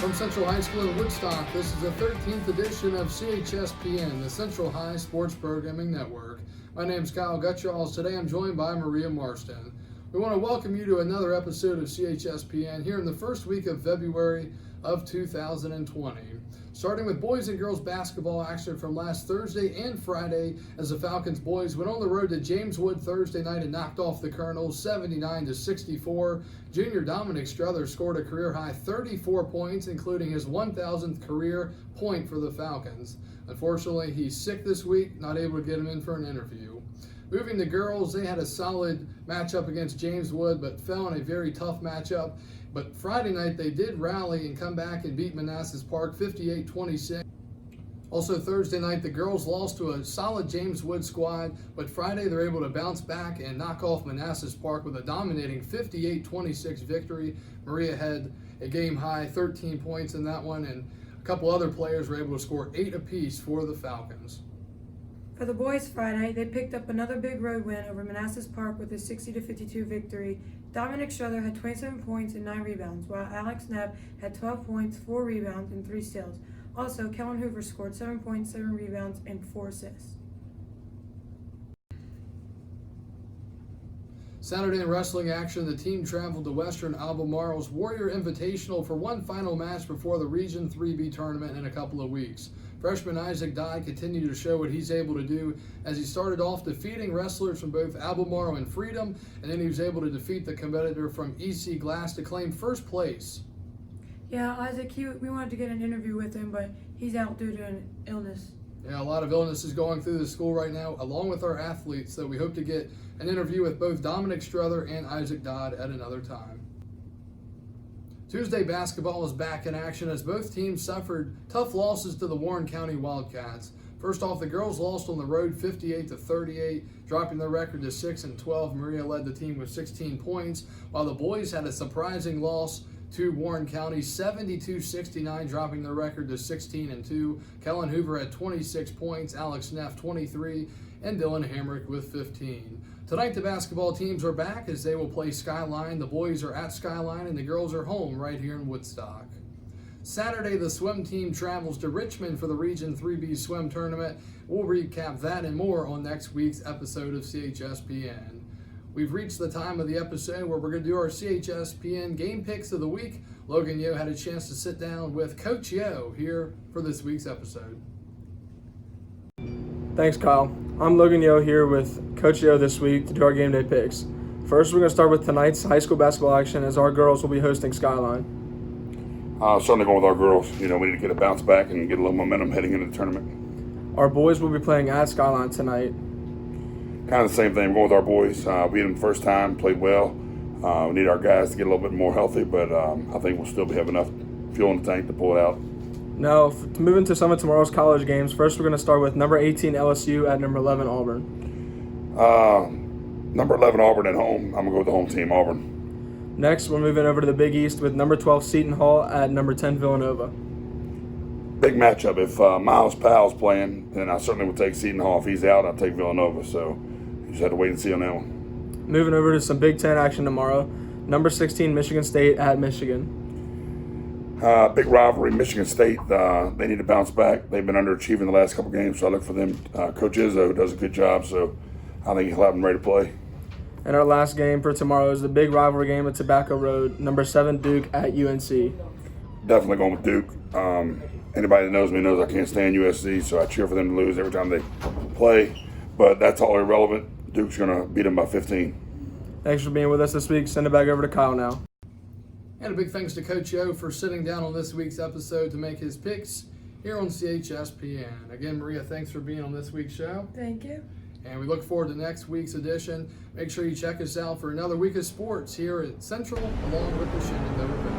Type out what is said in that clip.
From Central High School in Woodstock, this is the 13th edition of CHSPN, the Central High Sports Programming Network. My name is Kyle Gutshall. Today I'm joined by Maria Marston. We want to welcome you to another episode of CHSPN here in the first week of February of 2020. Starting with boys and girls basketball action from last Thursday and Friday as the Falcons boys went on the road to James Wood Thursday night and knocked off the Colonels 79-64. Junior Dominic Struther scored a career-high 34 points, including his 1,000th career point for the Falcons. Unfortunately, he's sick this week, not able to get him in for an interview. Moving to girls, they had a solid matchup against James Wood, but fell in a very tough matchup. But Friday night, they did rally and come back and beat Manassas Park 58-26. Also Thursday night, the girls lost to a solid James Wood squad, but Friday they're able to bounce back and knock off Manassas Park with a dominating 58-26 victory. Maria had a game-high 13 points in that one, and a couple other players were able to score 8 apiece for the Falcons. For the boys Friday, they picked up another big road win over Manassas Park with a 60-52 victory. Dominic Struther had 27 points and 9 rebounds, while Alex Knapp had 12 points, 4 rebounds, and 3 steals. Also, Kellen Hoover scored 7 points, 7 rebounds, and 4 assists. Saturday in wrestling action, the team traveled to Western Albemarle's Warrior Invitational for one final match before the Region 3B tournament in a couple of weeks. Freshman Isaac Dye continued to show what he's able to do as he started off defeating wrestlers from both Albemarle and Freedom, and then he was able to defeat the competitor from EC Glass to claim first place. Yeah, Isaac, we wanted to get an interview with him, but he's out due to an illness. Yeah, a lot of illness is going through the school right now, along with our athletes, so we hope to get an interview with both Dominic Struther and Isaac Dodd at another time. Tuesday basketball is back in action as both teams suffered tough losses to the Warren County Wildcats. First off, the girls lost on the road 58-38, dropping their record to 6-12. Maria led the team with 16 points, while the boys had a surprising loss to Warren County 72-69, dropping their record to 16-2. Kellen Hoover had 26 points, Alex Neff 23, and Dylan Hamrick with 15. Tonight, the basketball teams are back as they will play Skyline. The boys are at Skyline and the girls are home right here in Woodstock. Saturday, the swim team travels to Richmond for the Region 3B swim tournament. We'll recap that and more on next week's episode of CHSPN. We've reached the time of the episode where we're going to do our CHSPN game picks of the week. Logan Yo had a chance to sit down with Coach Yo here for this week's episode. Thanks, Kyle. I'm Logan Yo here with Coach Yo this week to do our game day picks. First, we're going to start with tonight's high school basketball action as our girls will be hosting Skyline. Certainly going with our girls. We need to get a bounce back and get a little momentum heading into the tournament. Our boys will be playing at Skyline tonight. Kind of the same thing. We're going with our boys. Beat them the first time, played well. We need our guys to get a little bit more healthy, but I think we'll still have enough fuel in the tank to pull it out. Now, to move into some of tomorrow's college games, first we're going to start with number 18 LSU at number 11 Auburn. Number 11 Auburn at home. I'm going to go with the home team, Auburn. Next, we're moving over to the Big East with number 12 Seton Hall at number 10 Villanova. Big matchup. If Miles Powell's playing, then I certainly would take Seton Hall. If he's out, I'll take Villanova. So you just have to wait and see on that one. Moving over to some Big Ten action tomorrow. Number 16 Michigan State at Michigan. Big rivalry, Michigan State. They need to bounce back. They've been underachieving the last couple games, so I look for them. Coach Izzo does a good job, so I think he'll have them ready to play. And our last game for tomorrow is the big rivalry game at Tobacco Road. Number 7 Duke at UNC. definitely going with Duke. Anybody that knows me knows I can't stand USC, so I cheer for them to lose every time they play. But that's all irrelevant. Duke's going to beat them by 15. Thanks for being with us this week. Send it back over to Kyle now. And a big thanks to Coach O for sitting down on this week's episode to make his picks here on CHSPN. Again, Maria, thanks for being on this week's show. Thank you. And we look forward to next week's edition. Make sure you check us out for another week of sports here at Central along with the Shenandoah.